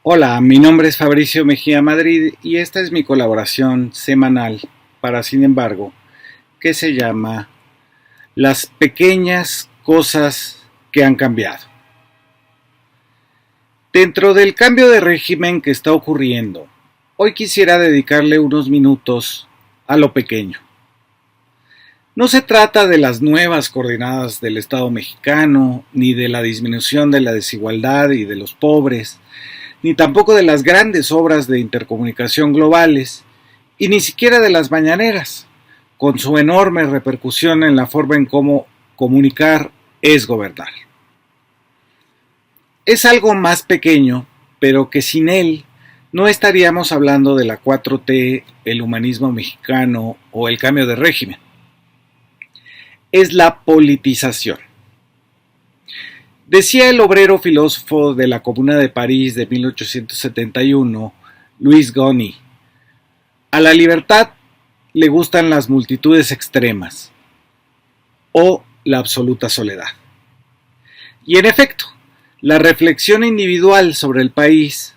Hola, mi nombre es Fabricio Mejía Madrid y esta es mi colaboración semanal para Sin embargo, que se llama Las pequeñas cosas que han cambiado. Dentro del cambio de régimen que está ocurriendo, hoy quisiera dedicarle unos minutos a lo pequeño. No se trata de las nuevas coordenadas del Estado mexicano, ni de la disminución de la desigualdad y de los pobres, ni tampoco de las grandes obras de intercomunicación globales, y ni siquiera de las mañaneras, con su enorme repercusión en la forma en cómo comunicar es gobernar. Es algo más pequeño, pero que sin él no estaríamos hablando de la 4T, el humanismo mexicano o el cambio de régimen. Es la politización. Decía el obrero filósofo de la Comuna de París de 1871, Louis Goni, a la libertad le gustan las multitudes extremas o la absoluta soledad. Y en efecto, la reflexión individual sobre el país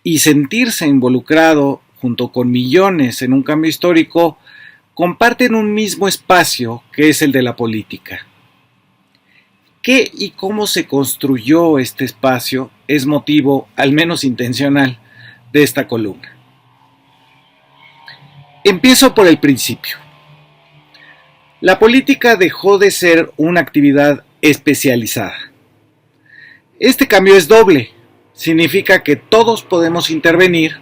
y sentirse involucrado junto con millones en un cambio histórico comparten un mismo espacio que es el de la política. ¿Qué y cómo se construyó este espacio es motivo, al menos intencional, de esta columna? Empiezo por el principio. La política dejó de ser una actividad especializada. Este cambio es doble. Significa que todos podemos intervenir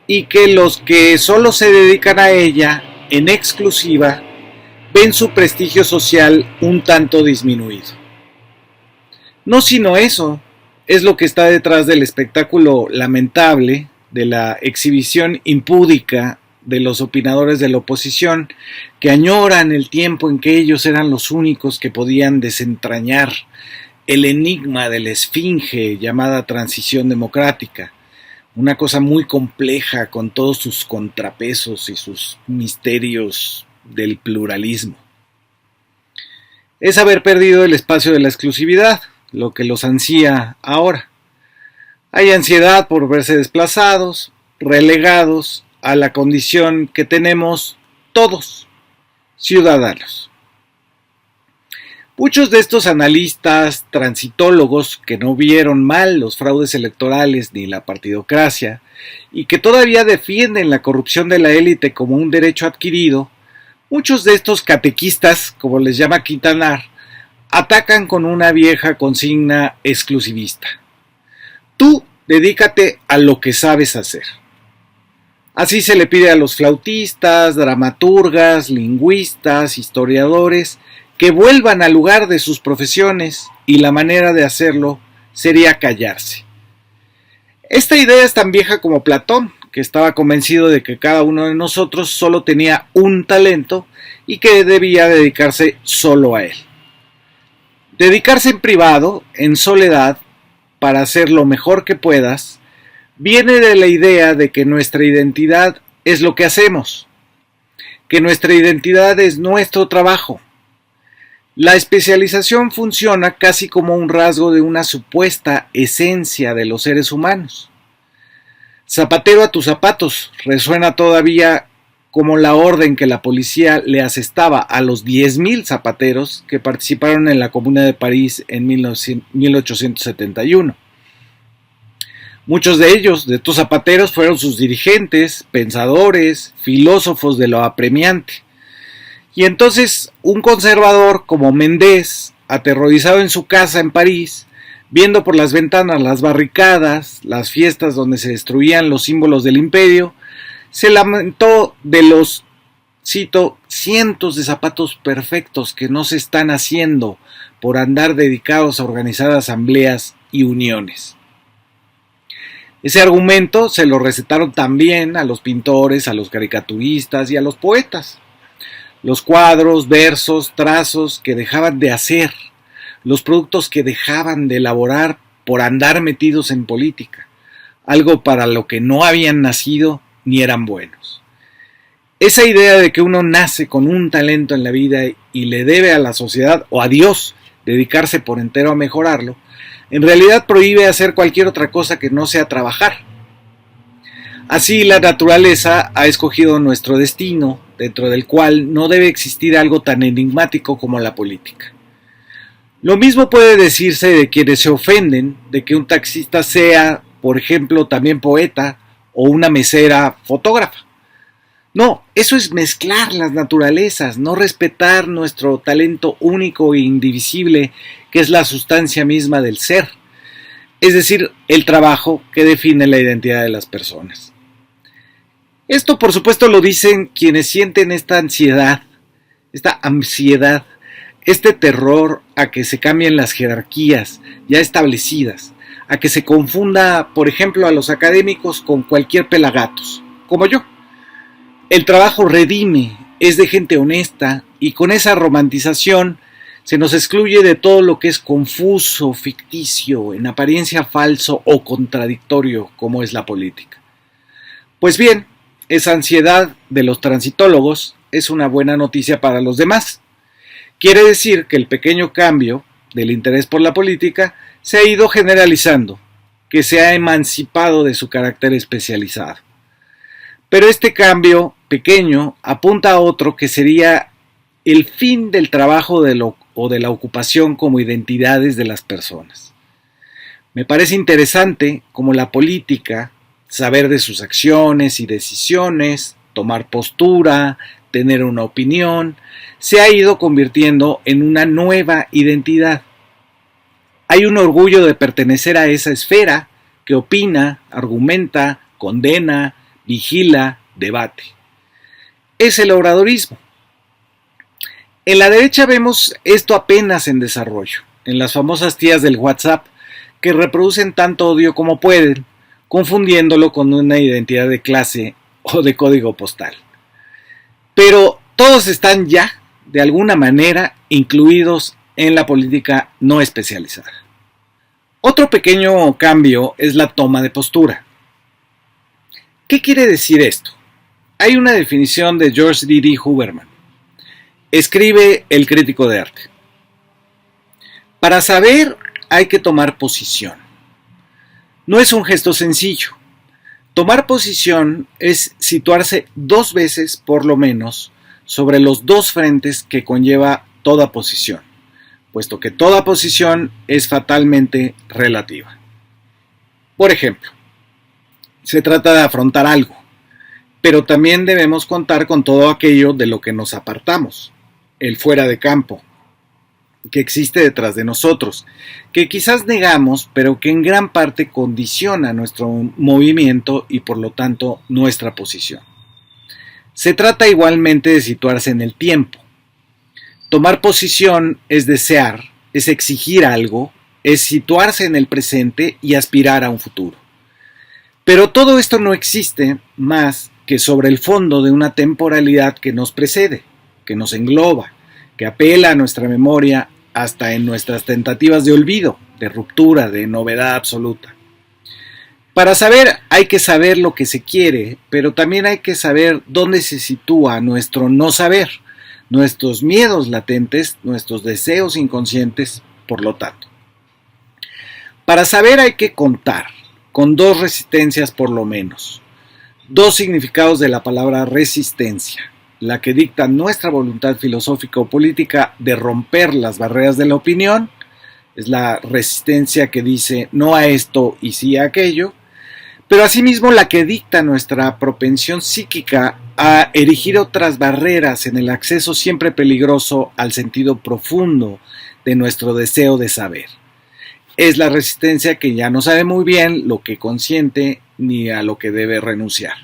y que los que solo se dedican a ella en exclusiva ven su prestigio social un tanto disminuido. No sino eso, es lo que está detrás del espectáculo lamentable, de la exhibición impúdica de los opinadores de la oposición, que añoran el tiempo en que ellos eran los únicos que podían desentrañar el enigma de la esfinge llamada transición democrática, una cosa muy compleja con todos sus contrapesos y sus misterios del pluralismo. Es haber perdido el espacio de la exclusividad, lo que los ansía ahora. Hay ansiedad por verse desplazados, relegados a la condición que tenemos todos, ciudadanos. Muchos de estos analistas, transitólogos que no vieron mal los fraudes electorales ni la partidocracia y que todavía defienden la corrupción de la élite como un derecho adquirido, muchos de estos catequistas, como les llama Quintanar, atacan con una vieja consigna exclusivista. Tú dedícate a lo que sabes hacer. Así se le pide a los flautistas, dramaturgas, lingüistas, historiadores, que vuelvan al lugar de sus profesiones, y la manera de hacerlo sería callarse. Esta idea es tan vieja como Platón, que estaba convencido de que cada uno de nosotros solo tenía un talento y que debía dedicarse solo a él. Dedicarse en privado, en soledad, para hacer lo mejor que puedas, viene de la idea de que nuestra identidad es lo que hacemos, que nuestra identidad es nuestro trabajo. La especialización funciona casi como un rasgo de una supuesta esencia de los seres humanos. Zapatero a tus zapatos resuena todavía como la orden que la policía le asestaba a los 10,000 zapateros que participaron en la Comuna de París en 1871. Muchos de ellos, de estos zapateros, fueron sus dirigentes, pensadores, filósofos de lo apremiante. Y entonces un conservador como Mendés, aterrorizado en su casa en París, viendo por las ventanas las barricadas, las fiestas donde se destruían los símbolos del imperio, se lamentó de los, cito, cientos de zapatos perfectos que no se están haciendo por andar dedicados a organizar asambleas y uniones. Ese argumento se lo recetaron también a los pintores, a los caricaturistas y a los poetas. Los cuadros, versos, trazos que dejaban de hacer, los productos que dejaban de elaborar por andar metidos en política, algo para lo que no habían nacido ni eran buenos. Esa idea de que uno nace con un talento en la vida y le debe a la sociedad o a Dios dedicarse por entero a mejorarlo, en realidad prohíbe hacer cualquier otra cosa que no sea trabajar. Así, la naturaleza ha escogido nuestro destino, dentro del cual no debe existir algo tan enigmático como la política. Lo mismo puede decirse de quienes se ofenden de que un taxista sea, por ejemplo, también poeta o una mesera fotógrafa. No, eso es mezclar las naturalezas, no respetar nuestro talento único e indivisible, que es la sustancia misma del ser, es decir, el trabajo que define la identidad de las personas. Esto, por supuesto, lo dicen quienes sienten esta ansiedad, este terror a que se cambien las jerarquías ya establecidas, a que se confunda, por ejemplo, a los académicos con cualquier pelagatos, como yo. El trabajo redime, es de gente honesta, y con esa romantización se nos excluye de todo lo que es confuso, ficticio, en apariencia falso o contradictorio, como es la política. Pues bien, esa ansiedad de los transitólogos es una buena noticia para los demás. Quiere decir que el pequeño cambio del interés por la política se ha ido generalizando, que se ha emancipado de su carácter especializado. Pero este cambio pequeño apunta a otro que sería el fin del trabajo o de la ocupación como identidades de las personas. Me parece interesante cómo la política, saber de sus acciones y decisiones, tomar postura, tener una opinión, se ha ido convirtiendo en una nueva identidad. Hay un orgullo de pertenecer a esa esfera que opina, argumenta, condena, vigila, debate. Es el obradorismo. En la derecha vemos esto apenas en desarrollo, en las famosas tías del WhatsApp, que reproducen tanto odio como pueden, confundiéndolo con una identidad de clase o de código postal. Pero todos están ya, de alguna manera, incluidos en la política no especializada. Otro pequeño cambio es la toma de postura. ¿Qué quiere decir esto? Hay una definición de George D.D. Huberman. Escribe el crítico de arte. Para saber hay que tomar posición. No es un gesto sencillo. Tomar posición es situarse 2 veces, por lo menos, sobre los 2 frentes que conlleva toda posición, puesto que toda posición es fatalmente relativa. Por ejemplo, se trata de afrontar algo, pero también debemos contar con todo aquello de lo que nos apartamos, el fuera de campo, que existe detrás de nosotros, que quizás negamos, pero que en gran parte condiciona nuestro movimiento y por lo tanto nuestra posición. Se trata igualmente de situarse en el tiempo. Tomar posición es desear, es exigir algo, es situarse en el presente y aspirar a un futuro. Pero todo esto no existe más que sobre el fondo de una temporalidad que nos precede, que nos engloba, que apela a nuestra memoria hasta en nuestras tentativas de olvido, de ruptura, de novedad absoluta. Para saber hay que saber lo que se quiere, pero también hay que saber dónde se sitúa nuestro no saber, nuestros miedos latentes, nuestros deseos inconscientes, por lo tanto. Para saber hay que contar, con 2 resistencias por lo menos, 2 significados de la palabra resistencia. La que dicta nuestra voluntad filosófica o política de romper las barreras de la opinión, es la resistencia que dice no a esto y sí a aquello, pero asimismo la que dicta nuestra propensión psíquica a erigir otras barreras en el acceso siempre peligroso al sentido profundo de nuestro deseo de saber. Es la resistencia que ya no sabe muy bien lo que consiente ni a lo que debe renunciar.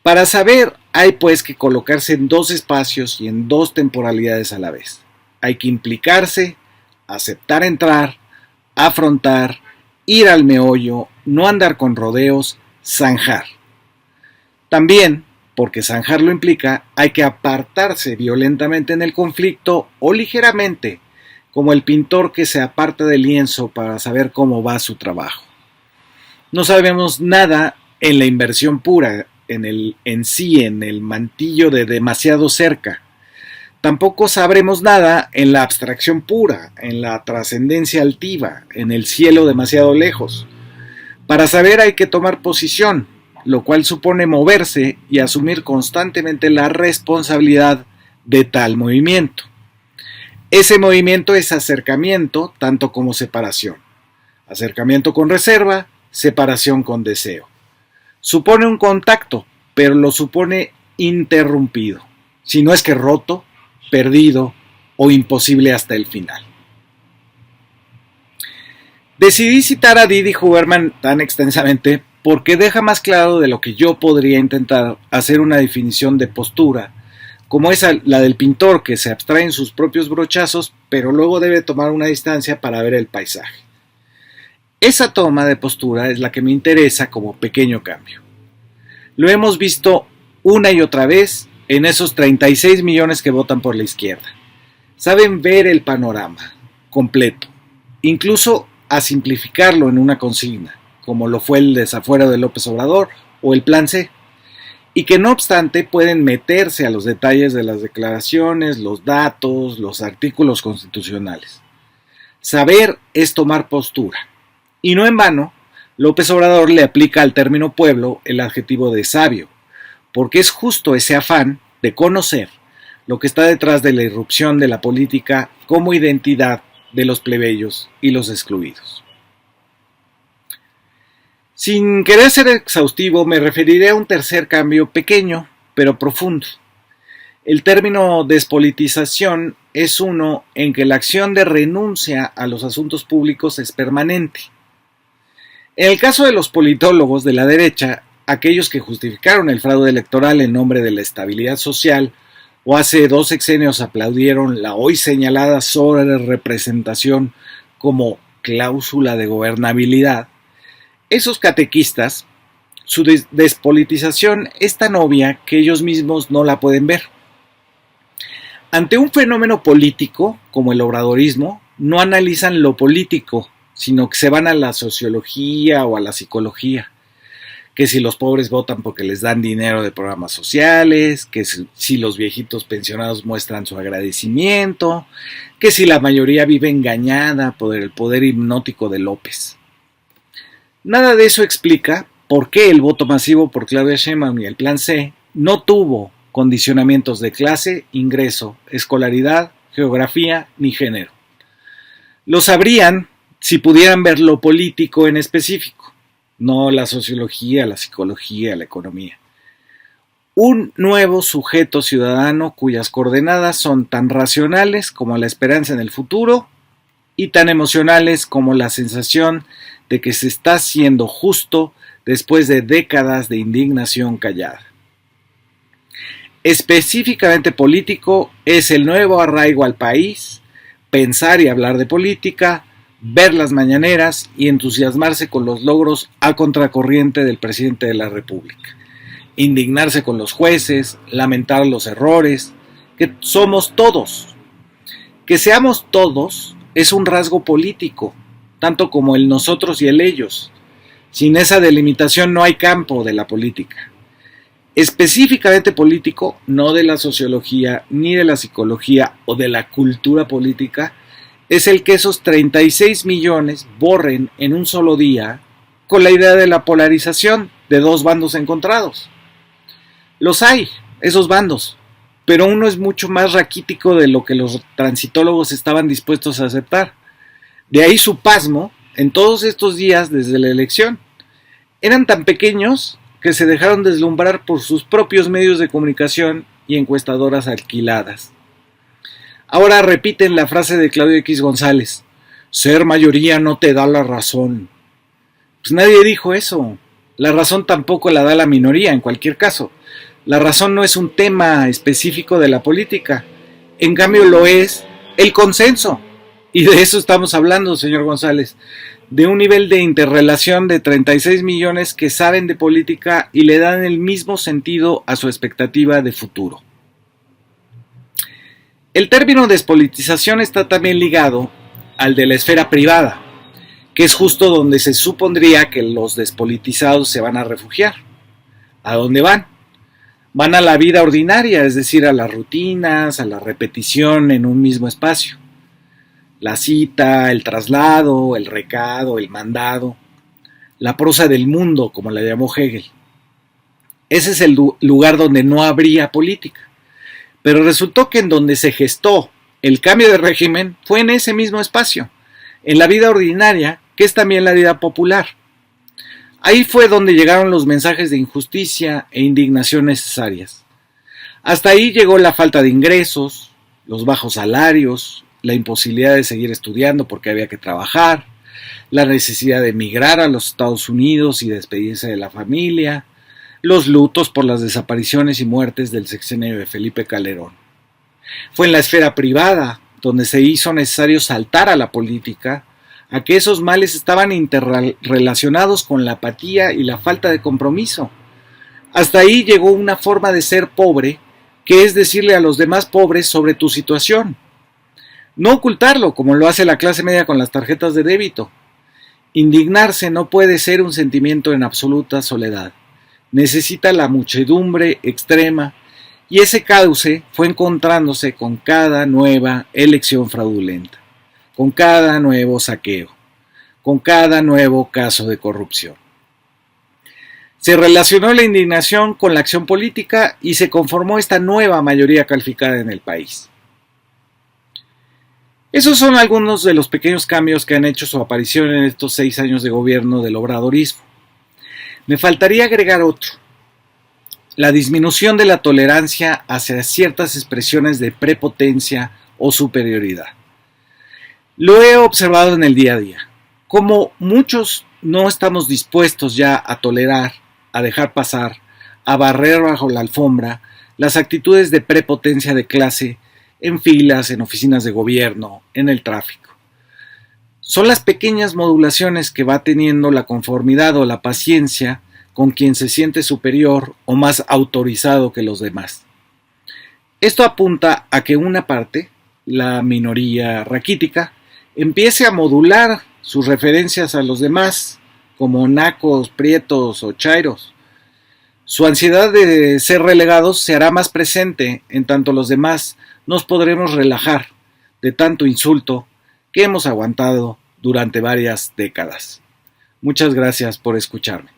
Para saber hay pues que colocarse en 2 espacios y en 2 temporalidades a la vez. Hay que implicarse, aceptar entrar, afrontar, ir al meollo, no andar con rodeos, zanjar. También, porque zanjar lo implica, hay que apartarse violentamente en el conflicto o ligeramente, como el pintor que se aparta del lienzo para saber cómo va su trabajo. No sabemos nada en la inversión pura, en el mantillo de demasiado cerca. Tampoco sabremos nada en la abstracción pura, en la trascendencia altiva, en el cielo demasiado lejos. Para saber hay que tomar posición, lo cual supone moverse y asumir constantemente la responsabilidad de tal movimiento. Ese movimiento es acercamiento tanto como separación. Acercamiento con reserva, separación con deseo. Supone un contacto, pero lo supone interrumpido, si no es que roto, perdido o imposible hasta el final. Decidí citar a Didi Huberman tan extensamente porque deja más claro de lo que yo podría intentar hacer una definición de postura, como es la del pintor que se abstrae en sus propios brochazos, pero luego debe tomar una distancia para ver el paisaje. Esa toma de postura es la que me interesa como pequeño cambio. Lo hemos visto una y otra vez en esos 36 millones que votan por la izquierda. Saben ver el panorama completo, incluso a simplificarlo en una consigna, como lo fue el desafuero de López Obrador o el Plan C, y que no obstante pueden meterse a los detalles de las declaraciones, los datos, los artículos constitucionales. Saber es tomar postura, y no en vano, López Obrador le aplica al término pueblo el adjetivo de sabio, porque es justo ese afán de conocer lo que está detrás de la irrupción de la política como identidad de los plebeyos y los excluidos. Sin querer ser exhaustivo, me referiré a un tercer cambio pequeño, pero profundo. El término despolitización es uno en que la acción de renuncia a los asuntos públicos es permanente. En el caso de los politólogos de la derecha, aquellos que justificaron el fraude electoral en nombre de la estabilidad social o hace 2 sexenios aplaudieron la hoy señalada sobrerepresentación como cláusula de gobernabilidad, esos catequistas, su despolitización es tan obvia que ellos mismos no la pueden ver. Ante un fenómeno político, como el obradorismo, no analizan lo político, sino que se van a la sociología o a la psicología. Que si los pobres votan porque les dan dinero de programas sociales, que si los viejitos pensionados muestran su agradecimiento, que si la mayoría vive engañada por el poder hipnótico de López. Nada de eso explica por qué el voto masivo por Claudia Sheinbaum y el Plan C no tuvo condicionamientos de clase, ingreso, escolaridad, geografía ni género. Lo sabrían si pudieran ver lo político en específico, no la sociología, la psicología, la economía. Un nuevo sujeto ciudadano cuyas coordenadas son tan racionales como la esperanza en el futuro y tan emocionales como la sensación de que se está siendo justo después de décadas de indignación callada. Específicamente político es el nuevo arraigo al país, pensar y hablar de política, ver las mañaneras y entusiasmarse con los logros a contracorriente del presidente de la República, indignarse con los jueces, lamentar los errores, que somos todos. Que seamos todos es un rasgo político, tanto como el nosotros y el ellos. Sin esa delimitación no hay campo de la política. Específicamente político, no de la sociología, ni de la psicología o de la cultura política, es el que esos 36 millones borren en un solo día con la idea de la polarización de 2 bandos encontrados. Los hay, esos bandos, pero uno es mucho más raquítico de lo que los transitólogos estaban dispuestos a aceptar. De ahí su pasmo en todos estos días desde la elección. Eran tan pequeños que se dejaron deslumbrar por sus propios medios de comunicación y encuestadoras alquiladas. Ahora repiten la frase de Claudio X González: ser mayoría no te da la razón. Pues nadie dijo eso. La razón tampoco la da la minoría, en cualquier caso. La razón no es un tema específico de la política. En cambio lo es el consenso. Y de eso estamos hablando, señor González. De un nivel de interrelación de 36 millones que saben de política y le dan el mismo sentido a su expectativa de futuro. El término despolitización está también ligado al de la esfera privada, que es justo donde se supondría que los despolitizados se van a refugiar. ¿A dónde van? Van a la vida ordinaria, es decir, a las rutinas, a la repetición en un mismo espacio. La cita, el traslado, el recado, el mandado, la prosa del mundo, como la llamó Hegel. Ese es el lugar donde no habría política. Pero resultó que en donde se gestó el cambio de régimen fue en ese mismo espacio, en la vida ordinaria, que es también la vida popular. Ahí fue donde llegaron los mensajes de injusticia e indignación necesarias. Hasta ahí llegó la falta de ingresos, los bajos salarios, la imposibilidad de seguir estudiando porque había que trabajar, la necesidad de emigrar a los Estados Unidos y despedirse de la familia, los lutos por las desapariciones y muertes del sexenio de Felipe Calderón. Fue en la esfera privada donde se hizo necesario saltar a la política, a que esos males estaban interrelacionados con la apatía y la falta de compromiso. Hasta ahí llegó una forma de ser pobre, que es decirle a los demás pobres sobre tu situación. No ocultarlo, como lo hace la clase media con las tarjetas de débito. Indignarse no puede ser un sentimiento en absoluta soledad. Necesita la muchedumbre extrema, y ese cauce fue encontrándose con cada nueva elección fraudulenta, con cada nuevo saqueo, con cada nuevo caso de corrupción. Se relacionó la indignación con la acción política y se conformó esta nueva mayoría calificada en el país. Esos son algunos de los pequeños cambios que han hecho su aparición en estos 6 años de gobierno del obradorismo. Me faltaría agregar otro: la disminución de la tolerancia hacia ciertas expresiones de prepotencia o superioridad. Lo he observado en el día a día, como muchos no estamos dispuestos ya a tolerar, a dejar pasar, a barrer bajo la alfombra las actitudes de prepotencia de clase en filas, en oficinas de gobierno, en el tráfico. Son las pequeñas modulaciones que va teniendo la conformidad o la paciencia con quien se siente superior o más autorizado que los demás. Esto apunta a que una parte, la minoría raquítica, empiece a modular sus referencias a los demás, como nacos, prietos o chairos. Su ansiedad de ser relegados se hará más presente, en tanto los demás nos podremos relajar de tanto insulto que hemos aguantado durante varias décadas. Muchas gracias por escucharme.